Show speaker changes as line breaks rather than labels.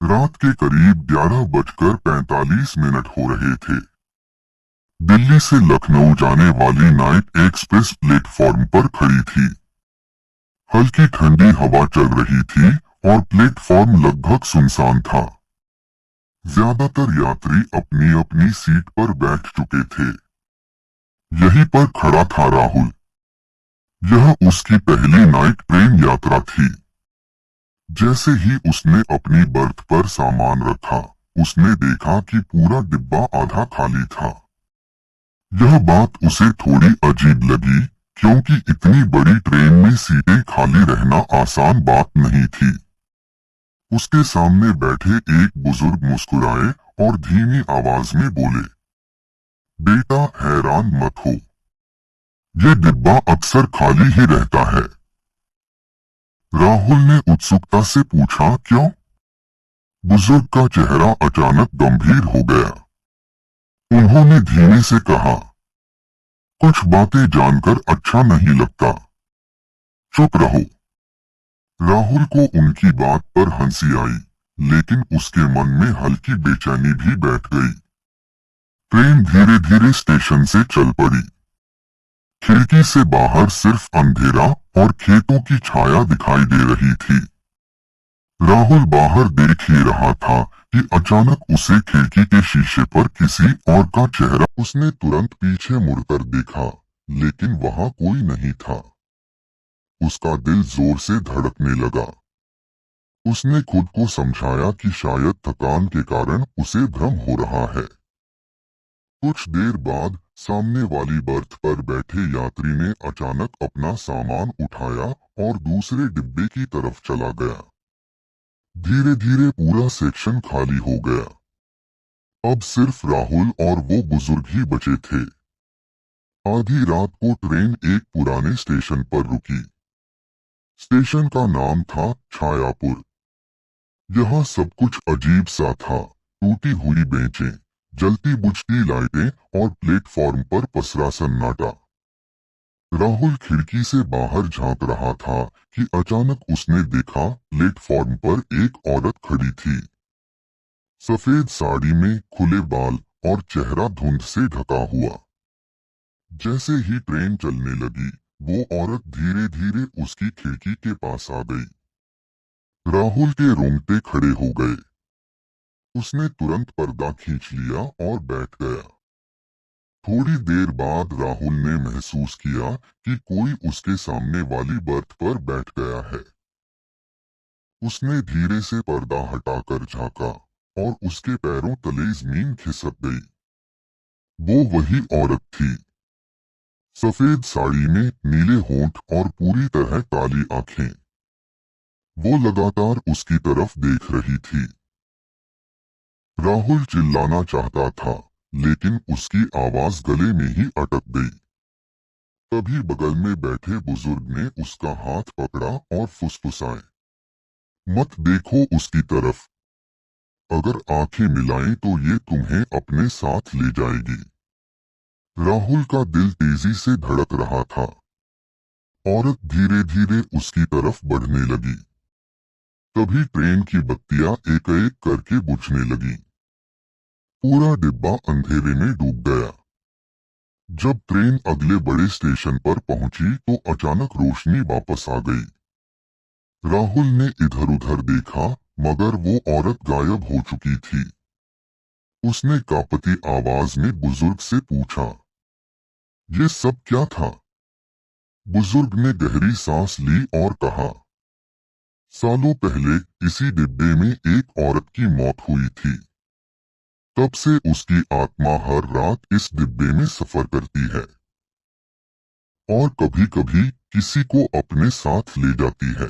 रात के करीब 11:45 हो रहे थे। दिल्ली से लखनऊ जाने वाली नाइट एक्सप्रेस प्लेटफॉर्म पर खड़ी थी। हल्की ठंडी हवा चल रही थी और प्लेटफॉर्म लगभग सुनसान था। ज्यादातर यात्री अपनी अपनी सीट पर बैठ चुके थे। यहीं पर खड़ा था राहुल। यह उसकी पहली नाइट ट्रेन यात्रा थी। जैसे ही उसने अपनी बर्थ पर सामान रखा, उसने देखा कि पूरा डिब्बा आधा खाली था। यह बात उसे थोड़ी अजीब लगी, क्योंकि इतनी बड़ी ट्रेन में सीटें खाली रहना आसान बात नहीं थी। उसके सामने बैठे एक बुजुर्ग मुस्कुराए और धीमी आवाज में बोले, बेटा हैरान मत हो, ये डिब्बा अक्सर खाली ही रहता है। राहुल ने उत्सुकता से पूछा, क्यों? बुजुर्ग का चेहरा अचानक गंभीर हो गया। उन्होंने धीमे से कहा, कुछ बातें जानकर अच्छा नहीं लगता, चुप रहो। राहुल को उनकी बात पर हंसी आई, लेकिन उसके मन में हल्की बेचैनी भी बैठ गई। ट्रेन धीरे धीरे स्टेशन से चल पड़ी। खिड़की से बाहर सिर्फ अंधेरा और खेतों की छाया दिखाई दे रही थी। राहुल बाहर देख ही रहा था कि अचानक उसे खिड़की के शीशे पर किसी और का चेहरा। उसने तुरंत पीछे मुड़कर देखा, लेकिन वहां कोई नहीं था। उसका दिल जोर से धड़कने लगा। उसने खुद को समझाया कि शायद थकान के कारण उसे भ्रम हो रहा है। कुछ देर बाद सामने वाली बर्थ पर बैठे यात्री ने अचानक अपना सामान उठाया और दूसरे डिब्बे की तरफ चला गया। धीरे धीरे पूरा सेक्शन खाली हो गया। अब सिर्फ राहुल और वो बुजुर्ग ही बचे थे। आधी रात को ट्रेन एक पुराने स्टेशन पर रुकी। स्टेशन का नाम था छायापुर। यहाँ सब कुछ अजीब सा था। टूटी हुई बेंचें, जलती बुझती लाइटें और प्लेटफॉर्म पर पसरा सन्नाटा। राहुल खिड़की से बाहर झांक रहा था कि अचानक उसने देखा प्लेटफॉर्म पर एक औरत खड़ी थी। सफेद साड़ी में, खुले बाल और चेहरा धुंध से ढका हुआ। जैसे ही ट्रेन चलने लगी, वो औरत धीरे धीरे उसकी खिड़की के पास आ गई। राहुल के रोंगटे खड़े हो गए। उसने तुरंत पर्दा खींच लिया और बैठ गया। थोड़ी देर बाद राहुल ने महसूस किया कि कोई उसके सामने वाली बर्थ पर बैठ गया है। उसने धीरे से पर्दा हटाकर झांका और उसके पैरों तले जमीन खिसक गई। वो वही औरत थी। सफेद साड़ी में, नीले होंठ और पूरी तरह काली आंखें। वो लगातार उसकी तरफ देख रही थी। राहुल चिल्लाना चाहता था, लेकिन उसकी आवाज गले में ही अटक गई। तभी बगल में बैठे बुजुर्ग ने उसका हाथ पकड़ा और फुसफुसाए, मत देखो उसकी तरफ। अगर आंखें मिलाएं तो ये तुम्हें अपने साथ ले जाएगी। राहुल का दिल तेजी से धड़क रहा था। औरत धीरे धीरे उसकी तरफ बढ़ने लगी। तभी ट्रेन की बत्तियां एक एक करके बुझने लगी। पूरा डिब्बा अंधेरे में डूब गया। जब ट्रेन अगले बड़े स्टेशन पर पहुंची तो अचानक रोशनी वापस आ गई। राहुल ने इधर उधर देखा, मगर वो औरत गायब हो चुकी थी। उसने कांपती आवाज में बुजुर्ग से पूछा, ये सब क्या था? बुजुर्ग ने गहरी सांस ली और कहा, सालों पहले इसी डिब्बे में एक औरत की मौत हुई थी। तब से उसकी आत्मा हर रात इस डिब्बे में सफर करती है और कभी कभी किसी को अपने साथ ले जाती है।